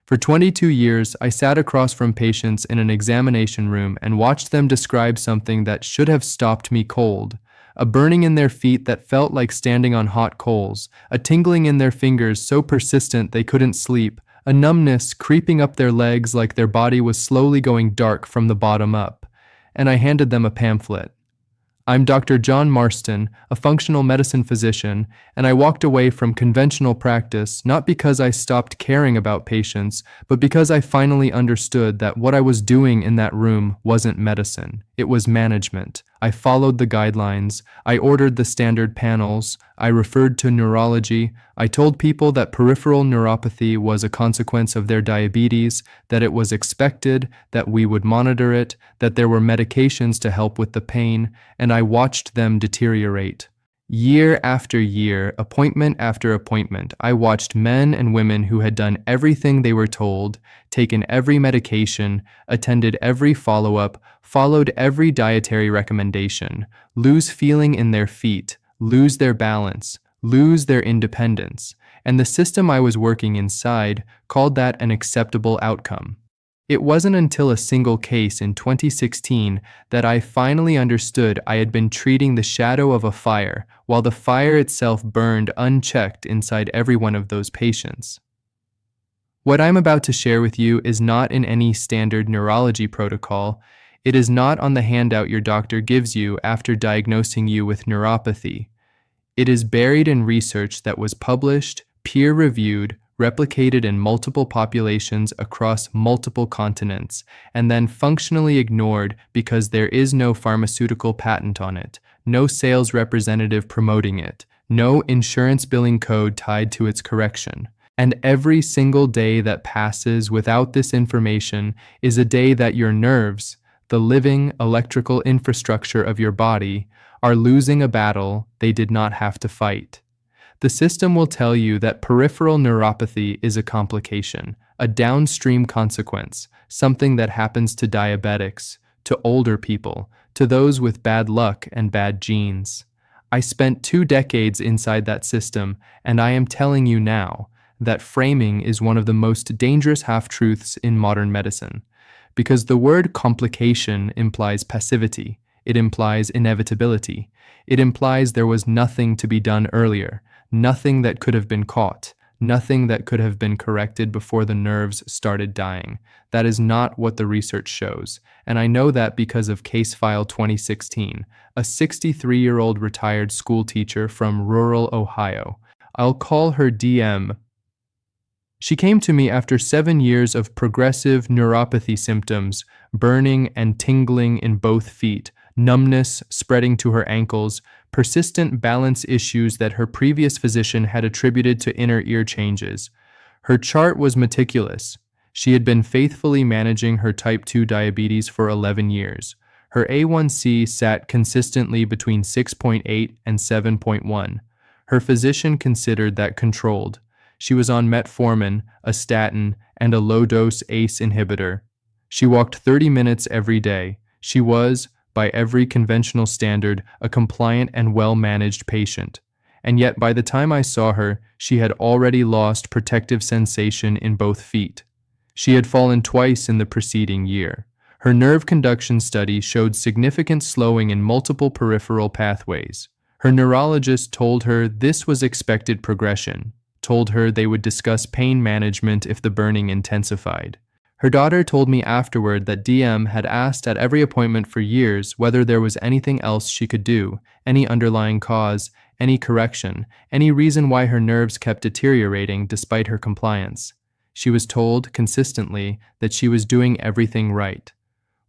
For 22 years, I sat across from patients in an examination room and watched them describe something that should have stopped me cold. A burning in their feet that felt like standing on hot coals, a tingling in their fingers so persistent they couldn't sleep, a numbness creeping up their legs like their body was slowly going dark from the bottom up. And I handed them a pamphlet. I'm Dr. John Marston, a functional medicine physician, and I walked away from conventional practice not because I stopped caring about patients, but because I finally understood that what I was doing in that room wasn't medicine. It was management. I followed the guidelines. I ordered the standard panels. I referred to neurology. I told people that peripheral neuropathy was a consequence of their diabetes, that it was expected, that we would monitor it, that there were medications to help with the pain, and I watched them deteriorate. Year after year, appointment after appointment, I watched men and women who had done everything they were told, taken every medication, attended every follow-up, followed every dietary recommendation, lose feeling in their feet, lose their balance, lose their independence, and the system I was working inside called that an acceptable outcome. It wasn't until a single case in 2016 that I finally understood I had been treating the shadow of a fire while the fire itself burned unchecked inside every one of those patients. What I'm about to share with you is not in any standard neurology protocol. It is not on the handout your doctor gives you after diagnosing you with neuropathy. It is buried in research that was published, peer-reviewed, replicated in multiple populations across multiple continents, and then functionally ignored because there is no pharmaceutical patent on it, no sales representative promoting it, no insurance billing code tied to its correction. And every single day that passes without this information is a day that your nerves, the living electrical infrastructure of your body, are losing a battle they did not have to fight. The system will tell you that peripheral neuropathy is a complication, a downstream consequence, something that happens to diabetics, to older people, to those with bad luck and bad genes. I spent 2 decades inside that system, and I am telling you now that framing is one of the most dangerous half-truths in modern medicine, because the word complication implies passivity, it implies inevitability, it implies there was nothing to be done earlier, nothing that could have been caught, nothing that could have been corrected before the nerves started dying. That is not what the research shows, and I know that because of Case File 2016, a 63-year-old retired school teacher from rural Ohio. I'll call her DM. She came to me after 7 years of progressive neuropathy symptoms, burning and tingling in both feet, numbness spreading to her ankles, persistent balance issues that her previous physician had attributed to inner ear changes. Her chart was meticulous. She had been faithfully managing her type 2 diabetes for 11 years. Her A1C sat consistently between 6.8 and 7.1. Her physician considered that controlled. She was on metformin, a statin, and a low-dose ACE inhibitor. She walked 30 minutes every day. She was, by every conventional standard, a compliant and well-managed patient. And yet by the time I saw her, she had already lost protective sensation in both feet. She had fallen twice in the preceding year. Her nerve conduction study showed significant slowing in multiple peripheral pathways. Her neurologist told her this was expected progression, told her they would discuss pain management if the burning intensified. Her daughter told me afterward that DM had asked at every appointment for years whether there was anything else she could do, any underlying cause, any correction, any reason why her nerves kept deteriorating despite her compliance. She was told consistently that she was doing everything right.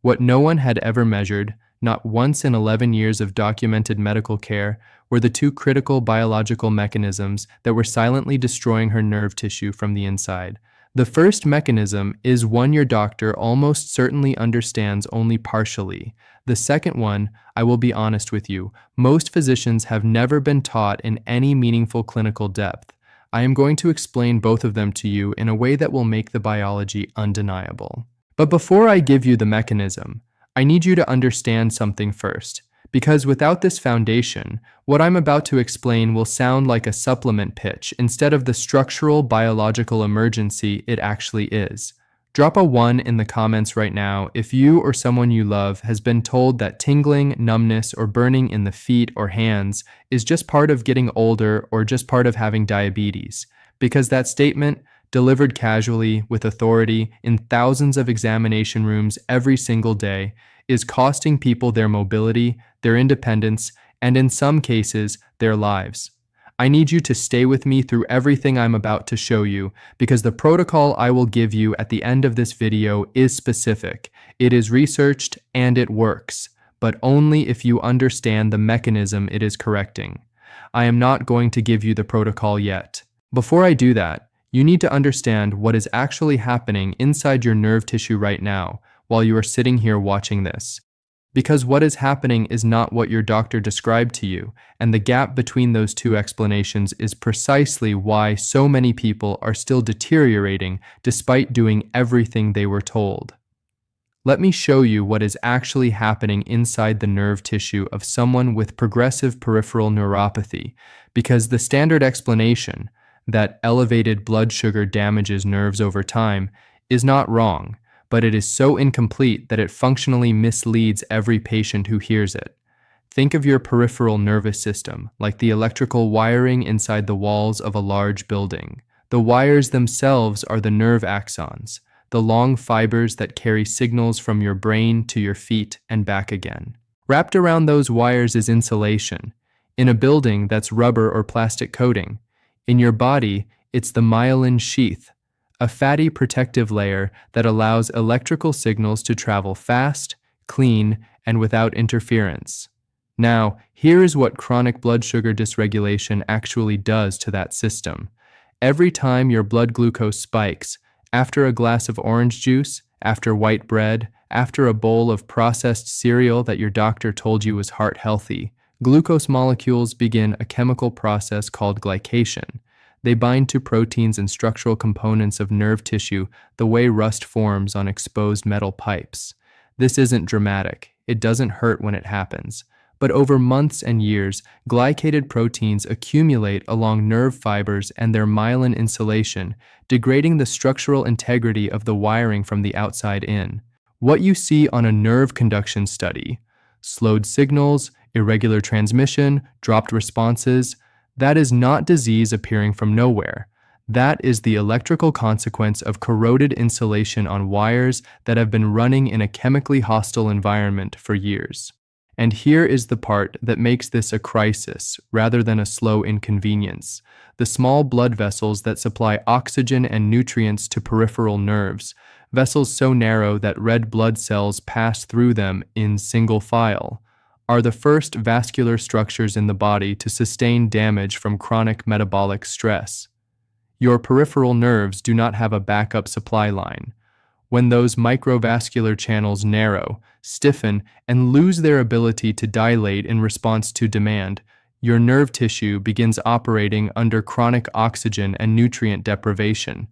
What no one had ever measured, not once in 11 years of documented medical care, were the 2 critical biological mechanisms that were silently destroying her nerve tissue from the inside. The first mechanism is one your doctor almost certainly understands only partially. The second one, I will be honest with you, most physicians have never been taught in any meaningful clinical depth. I am going to explain both of them to you in a way that will make the biology undeniable. But before I give you the mechanism, I need you to understand something first, Because without this foundation, what I'm about to explain will sound like a supplement pitch instead of the structural biological emergency it actually is. Drop a 1 in the comments right now if you or someone you love has been told that tingling, numbness, or burning in the feet or hands is just part of getting older or just part of having diabetes. Because that statement, delivered casually with authority in thousands of examination rooms every single day, is costing people their mobility, their independence, and in some cases, their lives. I need you to stay with me through everything I'm about to show you because the protocol I will give you at the end of this video is specific. It is researched and it works, but only if you understand the mechanism it is correcting. I am not going to give you the protocol yet. Before I do that, you need to understand what is actually happening inside your nerve tissue right now while you are sitting here watching this. Because what is happening is not what your doctor described to you, and the gap between those two explanations is precisely why so many people are still deteriorating despite doing everything they were told. Let me show you what is actually happening inside the nerve tissue of someone with progressive peripheral neuropathy, because the standard explanation, that elevated blood sugar damages nerves over time, is not wrong, but it is so incomplete that it functionally misleads every patient who hears it. Think of your peripheral nervous system like the electrical wiring inside the walls of a large building. The wires themselves are the nerve axons, the long fibers that carry signals from your brain to your feet and back again. Wrapped around those wires is insulation. In a building, that's rubber or plastic coating. In your body, it's the myelin sheath, a fatty protective layer that allows electrical signals to travel fast, clean, and without interference. Now, here is what chronic blood sugar dysregulation actually does to that system. Every time your blood glucose spikes, after a glass of orange juice, after white bread, after a bowl of processed cereal that your doctor told you was heart healthy, glucose molecules begin a chemical process called glycation. They bind to proteins and structural components of nerve tissue the way rust forms on exposed metal pipes. This isn't dramatic. It doesn't hurt when it happens. But over months and years, glycated proteins accumulate along nerve fibers and their myelin insulation, degrading the structural integrity of the wiring from the outside in. What you see on a nerve conduction study, slowed signals, irregular transmission, dropped responses, that is not disease appearing from nowhere. That is the electrical consequence of corroded insulation on wires that have been running in a chemically hostile environment for years. And here is the part that makes this a crisis rather than a slow inconvenience. The small blood vessels that supply oxygen and nutrients to peripheral nerves, vessels so narrow that red blood cells pass through them in single file, are the first vascular structures in the body to sustain damage from chronic metabolic stress. Your peripheral nerves do not have a backup supply line. When those microvascular channels narrow, stiffen, and lose their ability to dilate in response to demand, your nerve tissue begins operating under chronic oxygen and nutrient deprivation.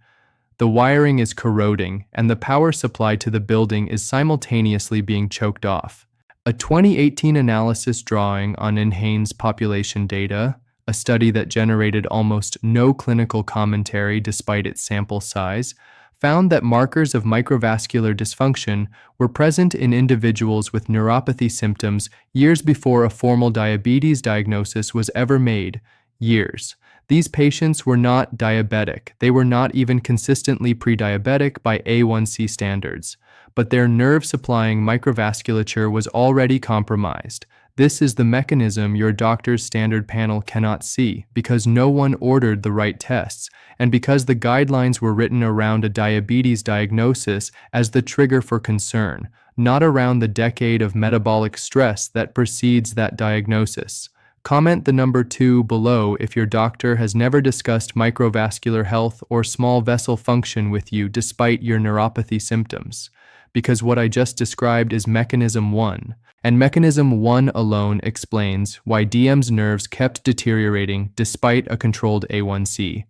The wiring is corroding, and the power supply to the building is simultaneously being choked off. A 2018 analysis drawing on NHANES population data, a study that generated almost no clinical commentary despite its sample size, found that markers of microvascular dysfunction were present in individuals with neuropathy symptoms years before a formal diabetes diagnosis was ever made. Years. These patients were not diabetic. They were not even consistently pre-diabetic by A1C standards, but their nerve-supplying microvasculature was already compromised. This is the mechanism your doctor's standard panel cannot see because no one ordered the right tests, and because the guidelines were written around a diabetes diagnosis as the trigger for concern, not around the decade of metabolic stress that precedes that diagnosis. Comment the number 2 below if your doctor has never discussed microvascular health or small vessel function with you despite your neuropathy symptoms, because what I just described is mechanism 1, and mechanism 1 alone explains why DM's nerves kept deteriorating despite a controlled A1C.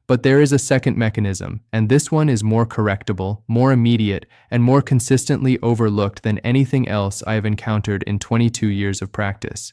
But there is a second mechanism, and this one is more correctable, more immediate, and more consistently overlooked than anything else I have encountered in 22 years of practice.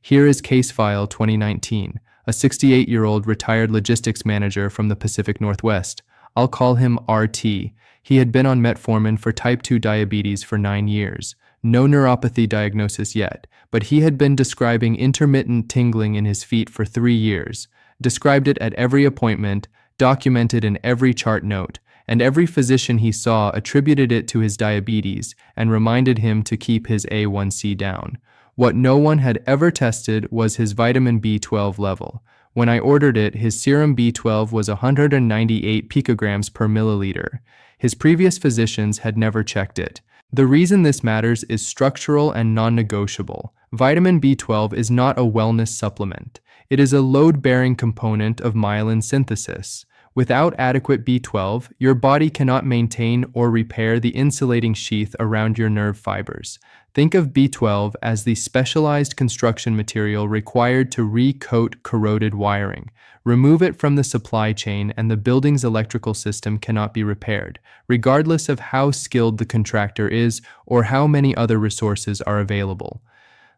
Here is Case File 2019, a 68-year-old retired logistics manager from the Pacific Northwest. I'll call him RT. He had been on metformin for type 2 diabetes for 9 years. No neuropathy diagnosis yet, but he had been describing intermittent tingling in his feet for 3 years, described it at every appointment, documented in every chart note, and every physician he saw attributed it to his diabetes and reminded him to keep his A1C down. What no one had ever tested was his vitamin B12 level. When I ordered it, his serum B12 was 198 picograms per milliliter. His previous physicians had never checked it. The reason this matters is structural and non-negotiable. Vitamin B12 is not a wellness supplement. It is a load-bearing component of myelin synthesis. Without adequate B12, your body cannot maintain or repair the insulating sheath around your nerve fibers. Think of B12 as the specialized construction material required to recoat corroded wiring. Remove it from the supply chain and the building's electrical system cannot be repaired, regardless of how skilled the contractor is or how many other resources are available.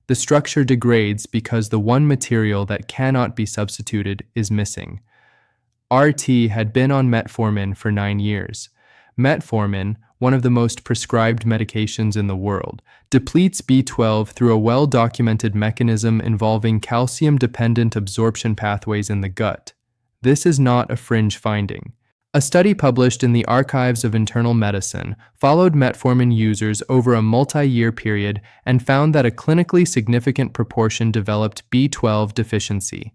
The structure degrades because the one material that cannot be substituted is missing. RT had been on metformin for 9 years. Metformin, one of the most prescribed medications in the world, depletes B12 through a well-documented mechanism involving calcium-dependent absorption pathways in the gut. This is not a fringe finding. A study published in the Archives of Internal Medicine followed metformin users over a multi-year period and found that a clinically significant proportion developed B12 deficiency,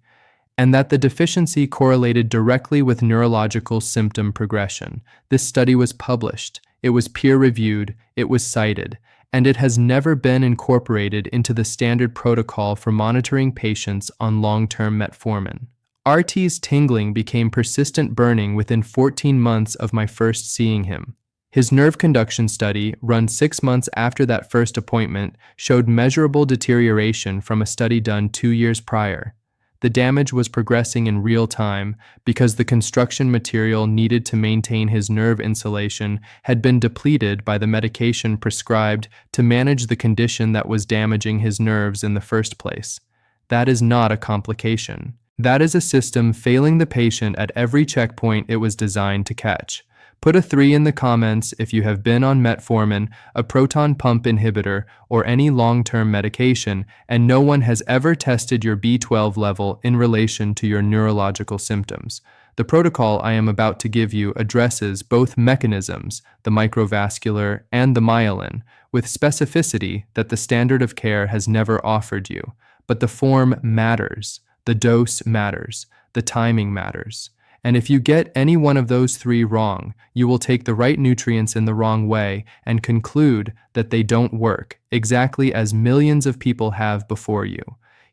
and that the deficiency correlated directly with neurological symptom progression. This study was published, it was peer-reviewed, it was cited, and it has never been incorporated into the standard protocol for monitoring patients on long-term metformin. RT's tingling became persistent burning within 14 months of my first seeing him. His nerve conduction study, run 6 months after that first appointment, showed measurable deterioration from a study done 2 years prior. The damage was progressing in real time because the construction material needed to maintain his nerve insulation had been depleted by the medication prescribed to manage the condition that was damaging his nerves in the first place. That is not a complication. That is a system failing the patient at every checkpoint it was designed to catch. Put a 3 in the comments if you have been on metformin, a proton pump inhibitor, or any long-term medication, and no one has ever tested your B12 level in relation to your neurological symptoms. The protocol I am about to give you addresses both mechanisms, the microvascular and the myelin, with specificity that the standard of care has never offered you. But the form matters, the dose matters, the timing matters. And if you get any one of those 3 wrong, you will take the right nutrients in the wrong way and conclude that they don't work, exactly as millions of people have before you.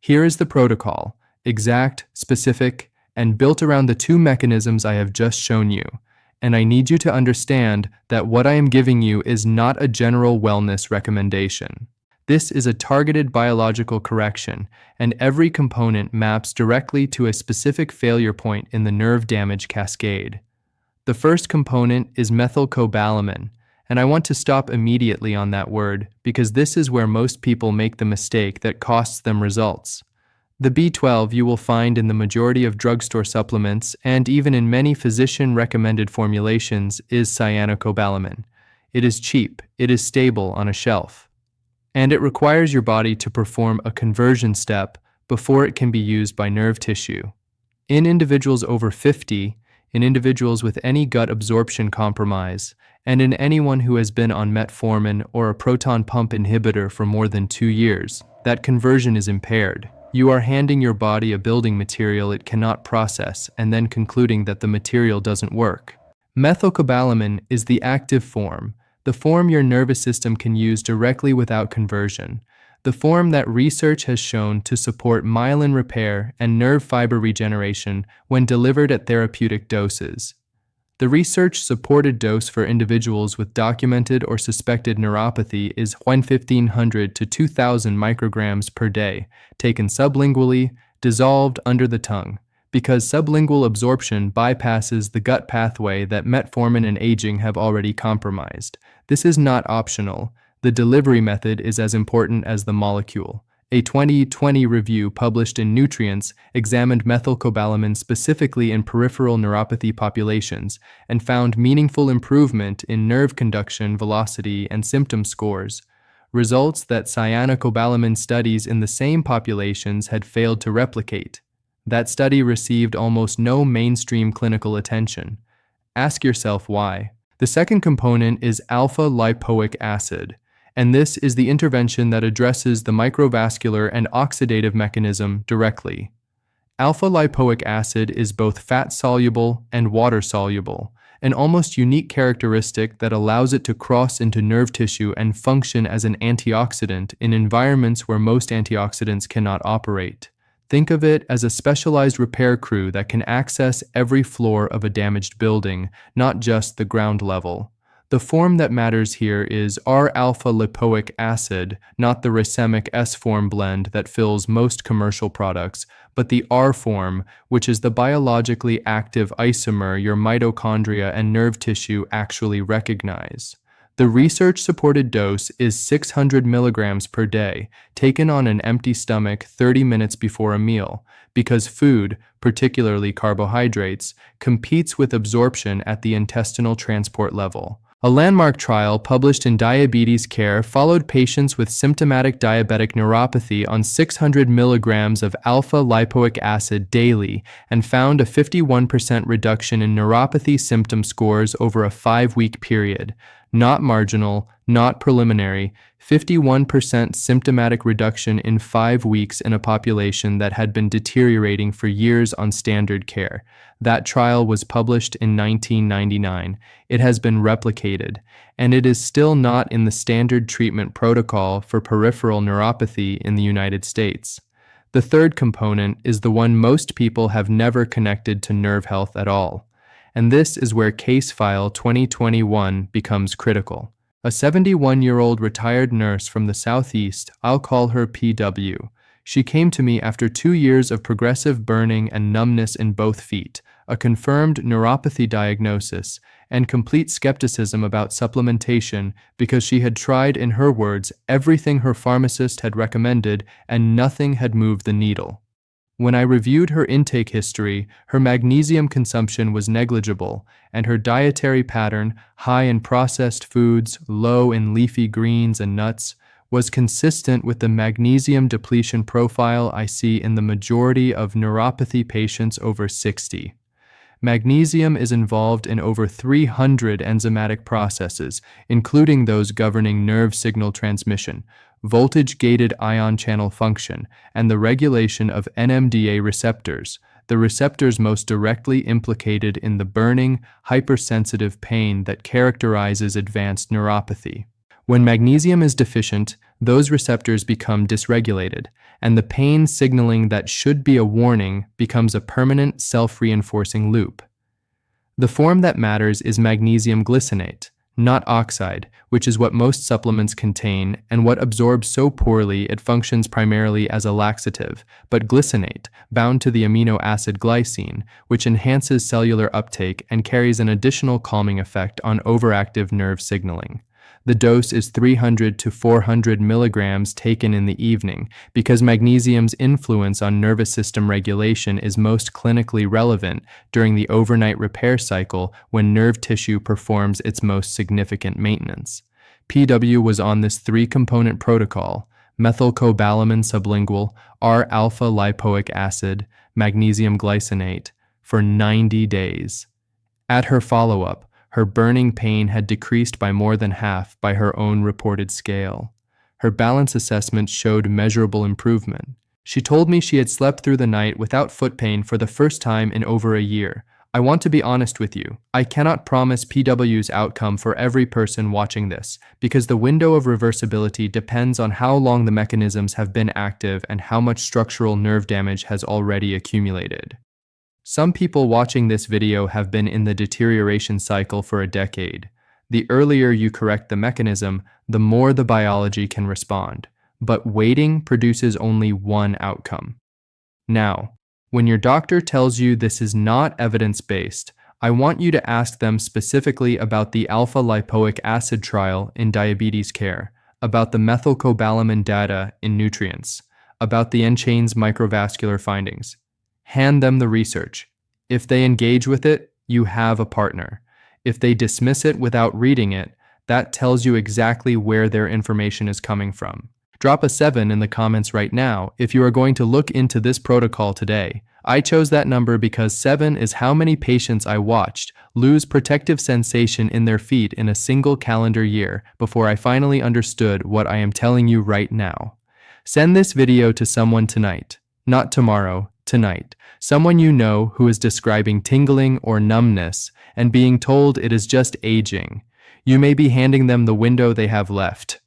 Here is the protocol, exact, specific, and built around the 2 mechanisms I have just shown you. And I need you to understand that what I am giving you is not a general wellness recommendation. This is a targeted biological correction, and every component maps directly to a specific failure point in the nerve damage cascade. The first component is methylcobalamin, and I want to stop immediately on that word because this is where most people make the mistake that costs them results. The B12 you will find in the majority of drugstore supplements and even in many physician-recommended formulations is cyanocobalamin. It is cheap, it is stable on a shelf, and it requires your body to perform a conversion step before it can be used by nerve tissue. In individuals over 50, in individuals with any gut absorption compromise, and in anyone who has been on metformin or a proton pump inhibitor for more than 2 years, that conversion is impaired. You are handing your body a building material it cannot process and then concluding that the material doesn't work. Methylcobalamin is the active form, the form your nervous system can use directly without conversion, the form that research has shown to support myelin repair and nerve fiber regeneration when delivered at therapeutic doses. The research-supported dose for individuals with documented or suspected neuropathy is 1,500 to 2,000 micrograms per day, taken sublingually, dissolved under the tongue. because sublingual absorption bypasses the gut pathway that metformin and aging have already compromised. This is not optional. The delivery method is as important as the molecule. A 2020 review published in Nutrients examined methylcobalamin specifically in peripheral neuropathy populations and found meaningful improvement in nerve conduction, velocity, and symptom scores, results that cyanocobalamin studies in the same populations had failed to replicate. That study received almost no mainstream clinical attention. Ask yourself why. The second component is alpha-lipoic acid, and this is the intervention that addresses the microvascular and oxidative mechanism directly. Alpha-lipoic acid is both fat-soluble and water-soluble, an almost unique characteristic that allows it to cross into nerve tissue and function as an antioxidant in environments where most antioxidants cannot operate. Think of it as a specialized repair crew that can access every floor of a damaged building, not just the ground level. The form that matters here is R-alpha-lipoic acid, not the racemic S-form blend that fills most commercial products, but the R form, which is the biologically active isomer your mitochondria and nerve tissue actually recognize. The research-supported dose is 600 milligrams per day, taken on an empty stomach 30 minutes before a meal, because food, particularly carbohydrates, competes with absorption at the intestinal transport level. A landmark trial published in Diabetes Care followed patients with symptomatic diabetic neuropathy on 600 milligrams of alpha-lipoic acid daily and found a 51% reduction in neuropathy symptom scores over a 5-week period. Not marginal, not preliminary, 51% symptomatic reduction in 5 weeks in a population that had been deteriorating for years on standard care. That trial was published in 1999. It has been replicated, and it is still not in the standard treatment protocol for peripheral neuropathy in the United States. The third component is the one most people have never connected to nerve health at all. And this is where Case File 2021 becomes critical. A 71-year-old retired nurse from the Southeast, I'll call her PW. She came to me after 2 years of progressive burning and numbness in both feet, a confirmed neuropathy diagnosis, and complete skepticism about supplementation because she had tried, in her words, everything her pharmacist had recommended and nothing had moved the needle. When I reviewed her intake history, her magnesium consumption was negligible, and her dietary pattern, high in processed foods, low in leafy greens and nuts, was consistent with the magnesium depletion profile I see in the majority of neuropathy patients over 60. Magnesium is involved in over 300 enzymatic processes, including those governing nerve signal transmission, voltage-gated ion channel function, and the regulation of NMDA receptors, the receptors most directly implicated in the burning, hypersensitive pain that characterizes advanced neuropathy. When magnesium is deficient, those receptors become dysregulated, and the pain signaling that should be a warning becomes a permanent self-reinforcing loop. The form that matters is magnesium glycinate, not oxide, which is what most supplements contain and what absorbs so poorly it functions primarily as a laxative, but glycinate, bound to the amino acid glycine, which enhances cellular uptake and carries an additional calming effect on overactive nerve signaling. The dose is 300 to 400 milligrams taken in the evening because magnesium's influence on nervous system regulation is most clinically relevant during the overnight repair cycle when nerve tissue performs its most significant maintenance. PW was on this 3-component protocol: methylcobalamin sublingual, R-alpha-lipoic acid, magnesium glycinate, for 90 days. At her follow-up, her burning pain had decreased by more than half by her own reported scale. Her balance assessment showed measurable improvement. She told me she had slept through the night without foot pain for the first time in over a year. I want to be honest with you. I cannot promise PW's outcome for every person watching this, because the window of reversibility depends on how long the mechanisms have been active and how much structural nerve damage has already accumulated. Some people watching this video have been in the deterioration cycle for a decade. The earlier you correct the mechanism, the more the biology can respond. But waiting produces only one outcome. Now, When your doctor tells you this is not evidence-based, I want you to ask them specifically about the alpha-lipoic acid trial in diabetes care, about the methylcobalamin data in nutrients, about the NCHAIN's microvascular findings. Hand them the research. If they engage with it, you have a partner. If they dismiss it without reading it, that tells you exactly where their information is coming from. Drop a 7 in the comments right now if you are going to look into this protocol today. I chose that number because 7 is how many patients I watched lose protective sensation in their feet in a single calendar year before I finally understood what I am telling you right now. Send this video to someone tonight, not tomorrow, tonight. Someone you know who is describing tingling or numbness and being told it is just aging. You may be handing them the window they have left.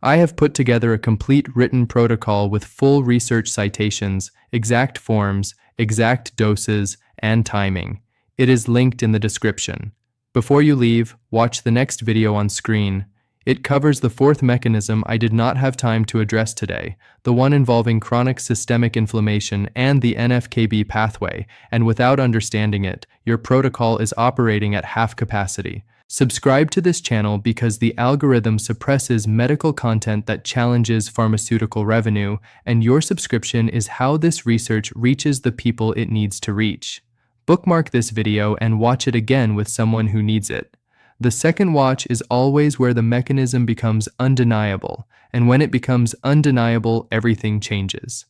I have put together a complete written protocol with full research citations, exact forms, exact doses, and timing. It is linked in the description. Before you leave, watch the next video on screen. It covers the fourth mechanism I did not have time to address today, the one involving chronic systemic inflammation and the NF-κB pathway, and without understanding it, your protocol is operating at half capacity. Subscribe to this channel because the algorithm suppresses medical content that challenges pharmaceutical revenue, and your subscription is how this research reaches the people it needs to reach. Bookmark this video and watch it again with someone who needs it. The second watch is always where the mechanism becomes undeniable, and when it becomes undeniable, everything changes.